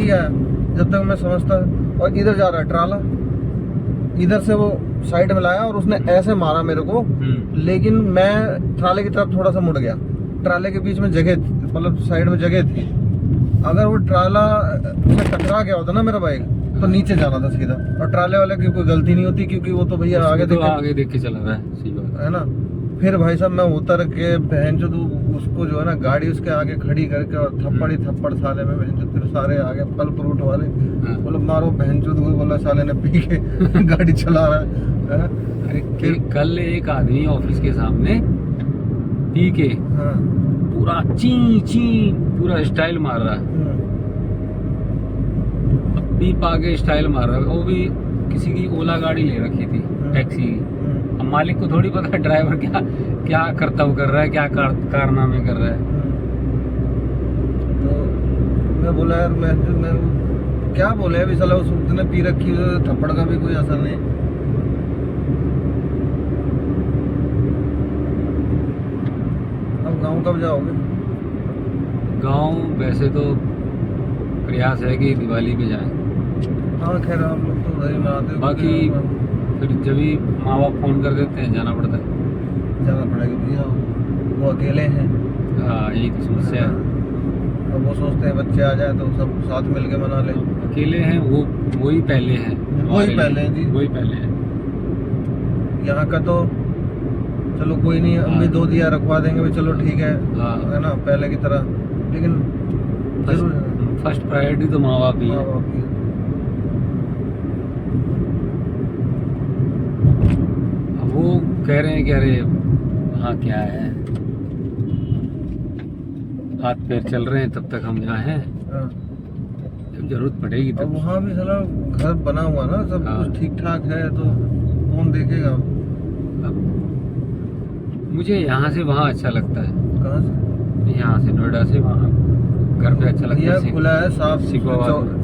नहीं आया जब तक मैं समझता। और इधर जा रहा है ट्राला, इधर से वो साइड में लाया और उसने ऐसे मारा मेरे को, लेकिन मैं ट्राले की तरफ थोड़ा सा मुड़ गया। ट्राले के बीच में जगह, मतलब साइड में जगह थी। अगर वो ट्राला से टकरा गया होता ना मेरा बाइक, तो नीचे जाना था सीधा। और ट्राले वाले की कोई गलती नहीं होती, क्योंकि वो तो भैया आगे देख के चला रहा है, सही बात है ना। फिर भाई साहब मैं उतर के बहन जो उसको जो है ना गाड़ी उसके आगे खड़ी करके और थप्पड़ ही थप्पड़ साले में बहन जो, फिर सारे आगे फल फ्रूट वाले बोले मारो बहन जो, बोला साले ने पी के गाड़ी चला रहा है। अरे कल एक आदमी ऑफिस के सामने पी के पूरा ची ची पूरा स्टाइल मार रहा है, पी पा के स्टाइल मार रहा है। वो भी किसी की ओला गाड़ी ले रखी थी, टैक्सी की। अब मालिक को थोड़ी पता है ड्राइवर क्या कर्तव्य कर रहा है, क्या कारनामे कर रहा है। तो मैं बोला यार मैं क्या बोले अभी साला उसने पी रखी है, थप्पड़ का भी कोई असर नहीं। अब गांव कब जाओगे? गांव वैसे तो प्रयास है कि दिवाली पे जाएं। हाँ खैर हम लोग तो उधर ही मनाते हैं। बाकी फिर जब भी माँ बाप फोन कर देते हैं जाना पड़ता है। जाना पड़ेगा भैया, वो अकेले हैं। हाँ यही तो समस्या है। अब वो सोचते हैं बच्चे आ जाए तो सब साथ मिल के मना लें। अकेले हैं वही पहले हैं, वही पहले हैं जी, वही पहले हैं। यहाँ का तो चलो कोई नहीं, अम्मी दो दिया रखवा देंगे भी, चलो ठीक है, है ना, पहले की तरह। लेकिन फर्स्ट प्रायोरिटी तो माँ बाप ही है। वो कह रहे हैं कि अरे हाँ क्या है, हाथ पैर चल रहे हैं, तब तक हम यहाँ हैं, जब जरूरत पड़ेगी तब। वहाँ भी साला घर बना हुआ ना, सब कुछ ठीक ठाक है, तो कौन देखेगा? अब मुझे यहाँ से वहाँ अच्छा लगता है। कहाँ से? यहाँ से नोएडा से वहाँ घर पे अच्छा लगता है। खुला है, साफ,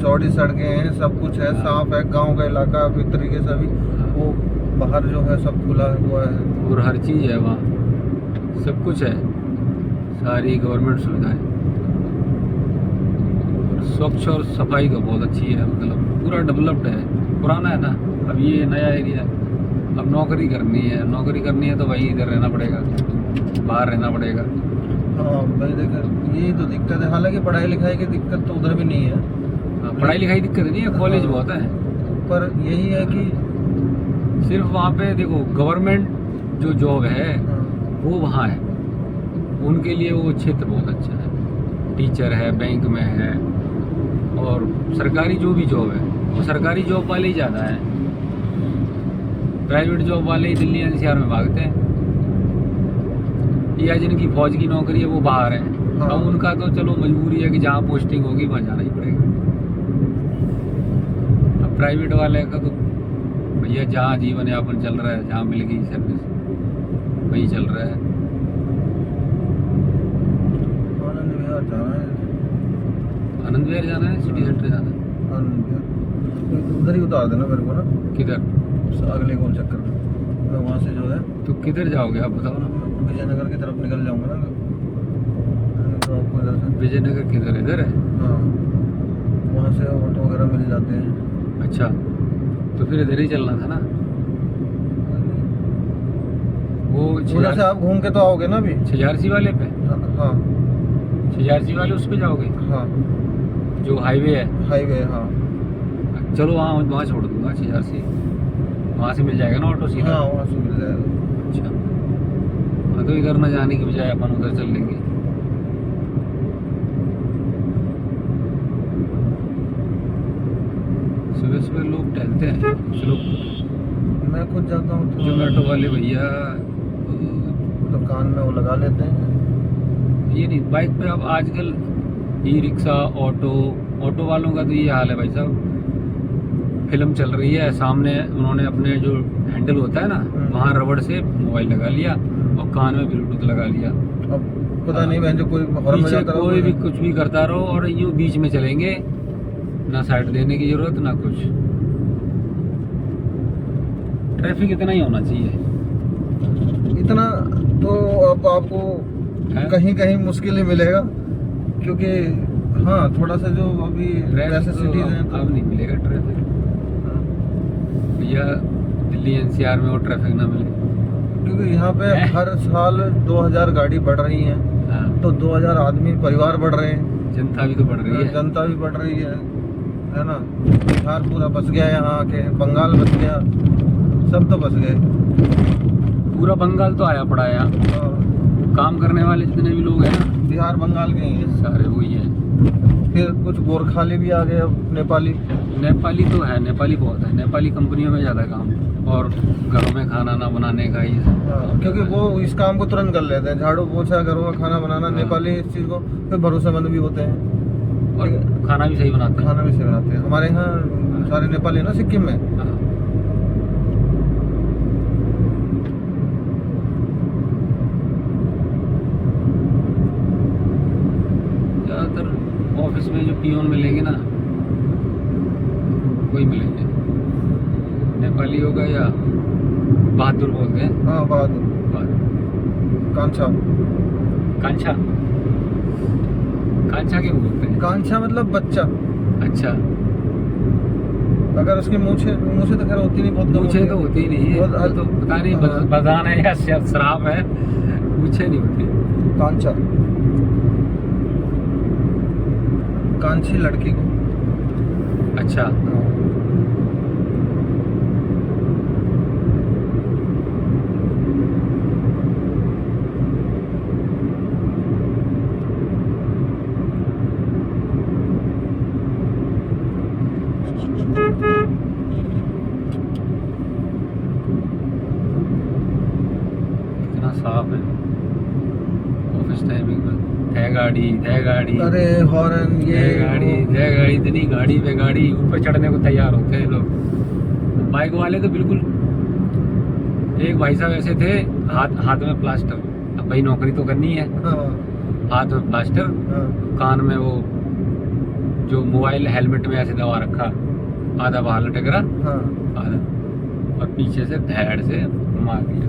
चौड़ी सड़कें हैं, सब कुछ है, साफ है, गांव का इलाका एक तरीके से। अभी वो बाहर जो है सब खुला हुआ है और हर चीज़ है वहाँ, सब कुछ है, सारी गवर्नमेंट सुविधाएं, और स्वच्छ और सफाई तो बहुत अच्छी है, मतलब पूरा डेवलप्ड है। पुराना है ना, अब ये नया एरिया है। अब नौकरी करनी है तो भाई इधर रहना पड़ेगा, बाहर रहना पड़ेगा। हाँ भाई देख, यही तो दिक्कत है। हालांकि पढ़ाई लिखाई की दिक्कत तो उधर भी नहीं है। पढ़ाई लिखाई दिक्कत नहीं है, कॉलेज बहुत है, पर यही है कि सिर्फ वहाँ पे देखो गवर्नमेंट जो जॉब है वो वहाँ है, उनके लिए वो क्षेत्र बहुत अच्छा है। टीचर है, बैंक में है, और सरकारी जो भी जॉब है वो सरकारी जॉब वाले ही ज़्यादा है। प्राइवेट जॉब वाले ही दिल्ली एनसीआर में भागते हैं, या जिनकी फौज की नौकरी है वो बाहर है। अब उनका तो चलो मजबूरी है कि जहाँ पोस्टिंग होगी वहाँ जाना ही पड़ेगा। अब प्राइवेट वाले का तो भैया जहाँ जीवन यापन चल रहा है, जहाँ मिल गई सर्विस वही चल रहा है। आनंद विहार जाना है, सिटी सेंटर जाना है। उधर ही उतार देना मेरे को ना। किधर? अगले गोल चक्कर में, मैं वहाँ से जो है। तो किधर जाओगे आप बताओ ना? विजयनगर की तरफ निकल जाऊंगा ना, तो आपको इधर से। विजयनगर किधर? इधर है? हाँ, वहाँ से ऑटो वगैरह मिल जाते हैं। अच्छा, तो फिर इधर ही चलना था ना। वो उधर से आप घूम के तो आओगे ना अभी छिजारसी वाले पे? हाँ, छिजारसी वाले उस पे जाओगे? हाँ, जो हाईवे है। हाईवे, हाँ। चलो वहाँ छोड़ दूंगा, छिजारसी वहाँ से मिल जाएगा ना ऑटो सीधा? हाँ, वहाँ से मिल जाएगा। अच्छा, हाँ, तो इधर न जाने की बजाय अपन उधर चल लेंगे। सुबह सुबह लोग टहलते हैं, चलो मैं खुद जाता हूँ तो जोमेटो वाले भैया तो कान में वो लगा लेते हैं। ये नहीं, बाइक पे अब आजकल ई रिक्शा, ऑटो वालों का तो ये हाल है भाई साहब। फिल्म चल रही है सामने, उन्होंने अपने जो हैंडल होता है ना वहाँ रबड़ से मोबाइल लगा लिया और कान में ब्लूटूथ लगा लिया। अब पता नहीं बहन जो कोई पीछे कोई भी कुछ भी करता रहो और यूँ बीच में चलेंगे, ना साइड देने की जरूरत ना कुछ। ट्रैफिक इतना ही होना चाहिए। इतना तो अब आपको कहीं कहीं मुश्किल ही मिलेगा, क्योंकि हाँ थोड़ा सा जो अभी वैसे सिटीज हैं तो अब नहीं मिलेगा ट्रैफिक भैया। दिल्ली एनसीआर में वो ट्रैफिक ना मिले, क्योंकि यहाँ पे हर साल 2000 गाड़ी बढ़ रही है, हाँ, तो 2000 आदमी परिवार बढ़ रहे हैं, जनता भी तो बढ़ रही है। जनता भी बढ़ रही है ना। बिहार पूरा बस गया यहाँ आके, बंगाल बस गया, सब तो बस गए। पूरा बंगाल तो आया पड़ा है यहाँ। काम करने वाले जितने भी लोग हैं ना, बिहार बंगाल के ही हैं सारे वही है। फिर कुछ गोरखाली भी आ गए, अब नेपाली। नेपाली तो है, नेपाली बहुत है, नेपाली कंपनियों में ज़्यादा काम और घरों में खाना ना बनाने का ये सब। हाँ, क्योंकि वो इस काम को तुरंत कर लेते हैं, झाड़ू पोछा, घरों में खाना बनाना। हाँ। नेपाली इस चीज़ को फिर भरोसेमंद भी होते हैं और खाना भी सही बनाते हैं। खाना भी सही बनाते हैं। हमारे यहाँ सारे नेपाली है ना सिक्किम में। हाँ। ज़्यादातर ऑफिस में जो पियोन मिलेंगे ना, वही मिलेंगे, नेपाली होगा या बहादुर बोलते हैं। हाँ बहादुर, बहादुर। कांछा। कांछा, कांछा क्यों बोलते हैं? कांछा मतलब बच्चा। अच्छा, अगर उसकी मूछे तो खैर होती नहीं, बहुत कम पूछे होती तो है। होती ही नहीं है, बहुत- वो तो पता नहीं हाँ। बजान है या शराब है, पूछे नहीं होती। कांचा, कांची लड़की को। अच्छा, कितना साफ है ऑफिस टाइमिंग में। है गाड़ी, है गाड़ी, अरे हॉर्न ये है गाड़ी, है गाड़ी, इतनी गाड़ी पे गाड़ी, ऊपर चढ़ने को तैयार होते हैं लोग। बाइक वाले तो बिल्कुल। एक भाई साहब ऐसे थे, हाथ में प्लास्टर। अब भाई नौकरी तो करनी है, हाँ, हाथ में प्लास्टर, हाँ, कान में वो जो मोबाइल हेलमेट में ऐसे दबा रखा, आधा बाहर लटक रहा, हाँ। आधा, और पीछे से धैड़ से मार दिया।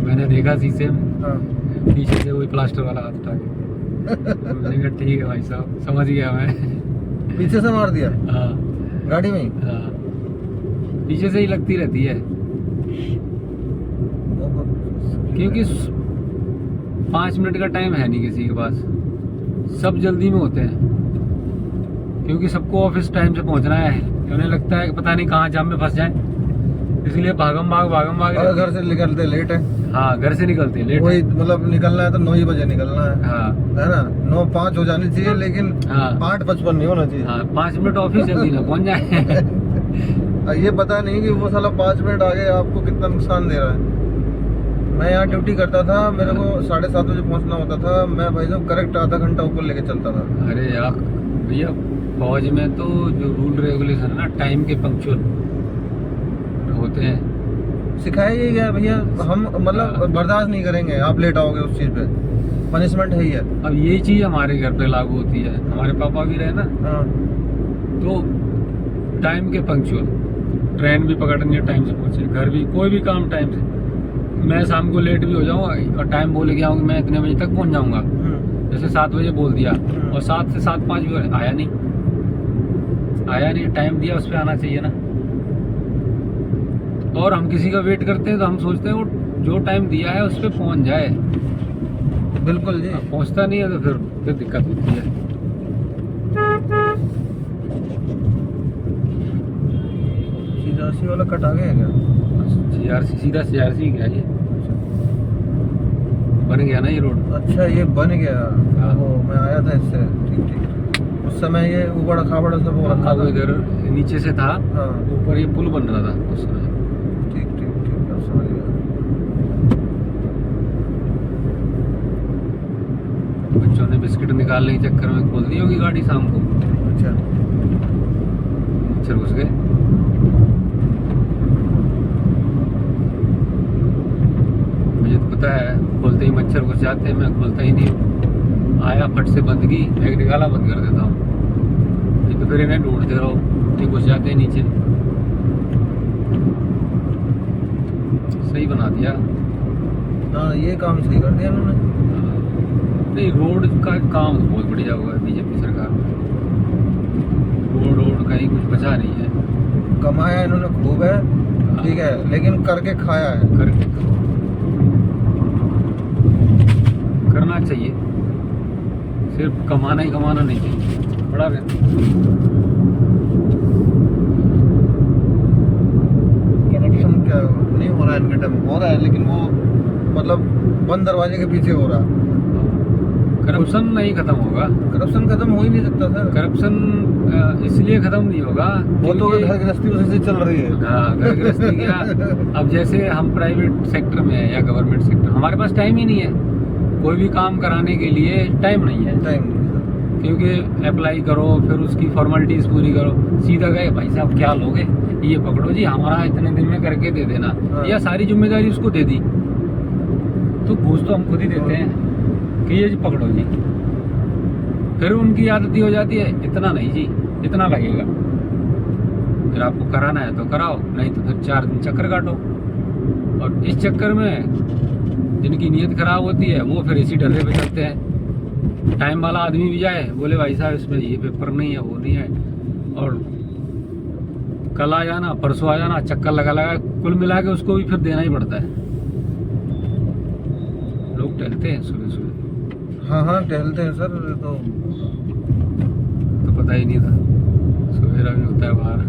मैंने देखा शीशे में, हाँ। पीछे से वही प्लास्टर वाला हाथ उठा के। मैंने कहा ठीक है भाई साहब, समझ गया मैं। पीछे से मार दिया हाँ, गाड़ी में ही? हाँ, पीछे से ही लगती रहती है, क्योंकि 5 मिनट का टाइम है नहीं किसी के पास, सब जल्दी में होते हैं, क्योंकि सबको ऑफिस टाइम से पहुंचना है। उन्हें लगता है कि पता नहीं कहाँ जाम में फंस जाए, इसलिए भागम भाग और घर से निकलते लेट है। हाँ, घर से निकलते लेट वही मतलब निकलना है तो 9 ही बजे निकलना है। हाँ, है ना, 9:05 हो जानी चाहिए, लेकिन हाँ, 8:55 नहीं होना चाहिए। हाँ, 5 मिनट ऑफिस जल्दी ना पहुंच जाए। ये पता नहीं कि वो साला 5 मिनट आगे आपको कितना नुकसान दे रहा है। मैं यहाँ ड्यूटी करता था, मेरे को 7:30 बजे पहुँचना होता था। मैं भाई साहब करेक्ट आधा घंटा ऊपर लेके चलता था। अरे यार भैया, फौज में तो जो रूल रेगुलेशन है ना, टाइम के पंक्चुअल होते हैं। सिखाया ही गया भैया, हम मतलब बर्दाश्त नहीं करेंगे आप लेट आओगे, उस चीज़ पे पनिशमेंट है ही है। अब यही चीज़ हमारे घर पे लागू होती है। हमारे पापा भी रहे ना, हाँ, तो टाइम के पंक्चुअल, ट्रेन भी पकड़नी है टाइम से पहुँचे, घर भी कोई भी काम टाइम से। मैं शाम को लेट भी हो जाऊँगा और टाइम बोले गया हूँ कि मैं इतने बजे तक पहुँच जाऊँगा, जैसे 7 बजे बोल दिया और 7 से 7:05 भी आया नहीं, टाइम दिया उस पर आना चाहिए ना। और हम किसी का वेट करते हैं तो हम सोचते हैं वो जो टाइम दिया है उस पर पहुँच जाए। बिल्कुल जी। पहुँचता नहीं है तो फिर दिक्कत होती है। CRC वाला कट आ गया क्या? CRC, सीधा CRC गया ये, बन गया ना ये रोड। अच्छा ये बन गया। हाँ। वो मैं आया था इससे, ठीक ठीक। उस समय ये उबड़ खाबड़ सब हो रखा वो था। इधर नीचे से था, हाँ, ऊपर ये पुल बन रहा था उस समय। ठीक ठीक ठीक, अब समझ गया। बच्चों ने बिस्किट निकालने के चक्कर में खोल दी होगी गाड़ी शाम को, अच्छा, मच्छर घुस गए। मुझे तो पता है, खोलते ही मच्छर घुस जाते हैं, मैं खोलता ही नहीं हूँ। आया फट से बंद की, बैग निकाला, बंद कर देता हूँ, नहीं तो फिर इन्हें ढूंढते रहो, ये घुस जाते हैं नीचे। सही बना दिया। हाँ ये काम सही कर दिया उन्होंने। नहीं, रोड का काम बहुत बढ़िया हुआ है बीजेपी सरकार में। रोड कहीं कुछ बचा नहीं है। कमाया इन्होंने खूब है, ठीक है, लेकिन करके खाया है। करके करना चाहिए, सिर्फ कमाना ही कमाना नहीं चाहिए। बड़ा करप्शन क्या नहीं हो रहा है इनके टाइम, हो रहा है लेकिन वो मतलब बंद दरवाजे के पीछे हो रहा है। करप्शन नहीं खत्म होगा। करप्शन खत्म हो ही नहीं सकता सर। करप्शन इसलिए खत्म नहीं होगा, वो तो क्योंकि- घर गृहस्थी उसी से चल रही है। हाँ, घर गृहस्थी क्या। अब जैसे हम प्राइवेट सेक्टर में है या गवर्नमेंट सेक्टर, हमारे पास टाइम ही नहीं है। कोई भी काम कराने के लिए टाइम नहीं है, टाइम नहीं है। क्योंकि अप्लाई करो, फिर उसकी फॉर्मेलिटीज पूरी करो, सीधा गए भाई साहब क्या लोगे, ये पकड़ो जी, हमारा इतने दिन में करके दे देना, हाँ। या सारी जिम्मेदारी उसको दे दी। तो घूस तो हम खुद ही देते हैं कि ये जी पकड़ो जी। फिर उनकी आदत ही हो जाती है, इतना नहीं जी, इतना लगेगा। फिर आपको कराना है तो कराओ, नहीं तो फिर 4 दिन चक्कर काटो। और इस चक्कर में जिनकी नीयत खराब होती है वो फिर इसी डर्रे पे चलते हैं। टाइम वाला आदमी भी जाए, बोले भाई साहब इसमें ये पेपर नहीं है, वो नहीं है, और कल आ जाना, परसों आ जाना, चक्कर लगा लगा कुल मिला के उसको भी फिर देना ही पड़ता है। लोग टहलते हैं सुबह सुबह, हाँ हाँ टहलते हैं सर। तो पता ही नहीं था सवेरा भी होता है बाहर।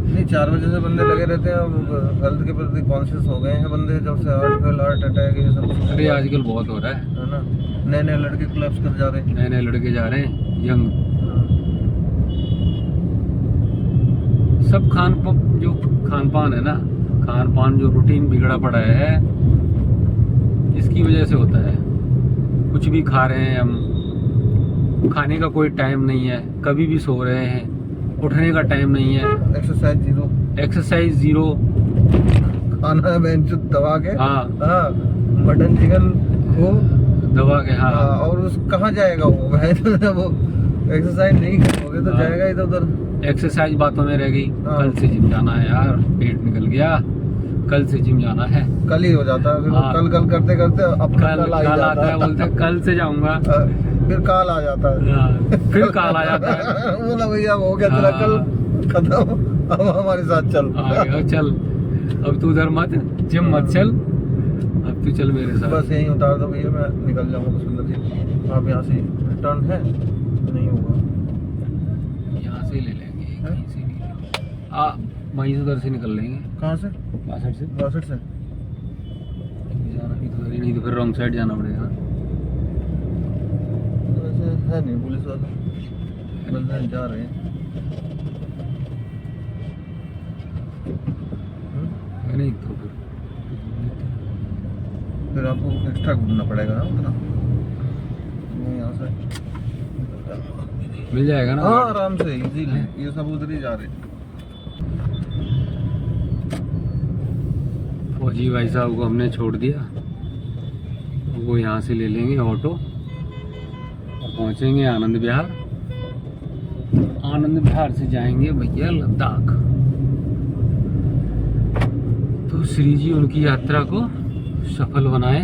नहीं 4 बजे से बंदे लगे रहते हैं। अब हेल्थ के प्रति कॉन्शियस हो गए हैं बंदे, जब से हार्ट अटैक ये सब। अरे आजकल बहुत हो रहा है ना, नए नए लड़के कोलैप्स कर जा रहे हैं। नए नए लड़के जा रहे हैं, यंग। सब जो खान पान है ना, खान पान जो रूटीन बिगड़ा पड़ा है, इसकी वजह से होता है। कुछ भी खा रहे हैं हम, खाने का कोई टाइम नहीं है, कभी भी सो रहे हैं, उठने का टाइम नहीं है, एक्सरसाइज जीरो, खाना है बेंच दबा के। हाँ हाँ, मटन चिकन खो दबा के। हाँ, और उस कहाँ जाएगा वो वो एक्सरसाइज नहीं करोगे तो जाएगा इधर उधर। एक्सरसाइज बातों में रह गई। हाँ। कल से जिम जाना है यार, पेट निकल गया, कल से जिम जाना है। कल ही हो जाता है, फिर वो हाँ। कल करते करते अब कल आता है, बोलते हैं, कल से जाऊंगा। फिर काल आ जाता है। हाँ, फिर काल आ जाता है। बोला भैया हो गया तेरा कल खत्म, अब हमारे साथ चल। आ गया, चल अब तू उधर मत, जिम मत चल, अब तू चल मेरे साथ। बस यहीं उतार दो भैया, मैं निकल जाऊंगा सुंदर जी। आप यहाँ से रिटर्न है नहीं होगा, यहाँ से ले लेंगे, कहीं से नहीं। वहीं से उधर से निकल लेंगे। कहाँ से? 62 से। 62 से जाना नहीं तो फिर रॉन्ग साइड जाना पड़ेगा। वैसे है नहीं, पुलिस वाले बंदे जा रहे हैं। नहीं तो फिर आपको एक्स्ट्रा घूमना पड़ेगा ना उतना। यहाँ से मिल जाएगा ना। हाँ आराम से इजीली, ये सब उधर ही जा रहे हैं। फौजी भाई साहब को हमने छोड़ दिया, वो यहाँ से ले लेंगे ऑटो और पहुँचेंगे आनंद विहार। आनंद विहार से जाएंगे भैया लद्दाख। तो श्री जी उनकी यात्रा को सफल बनाए।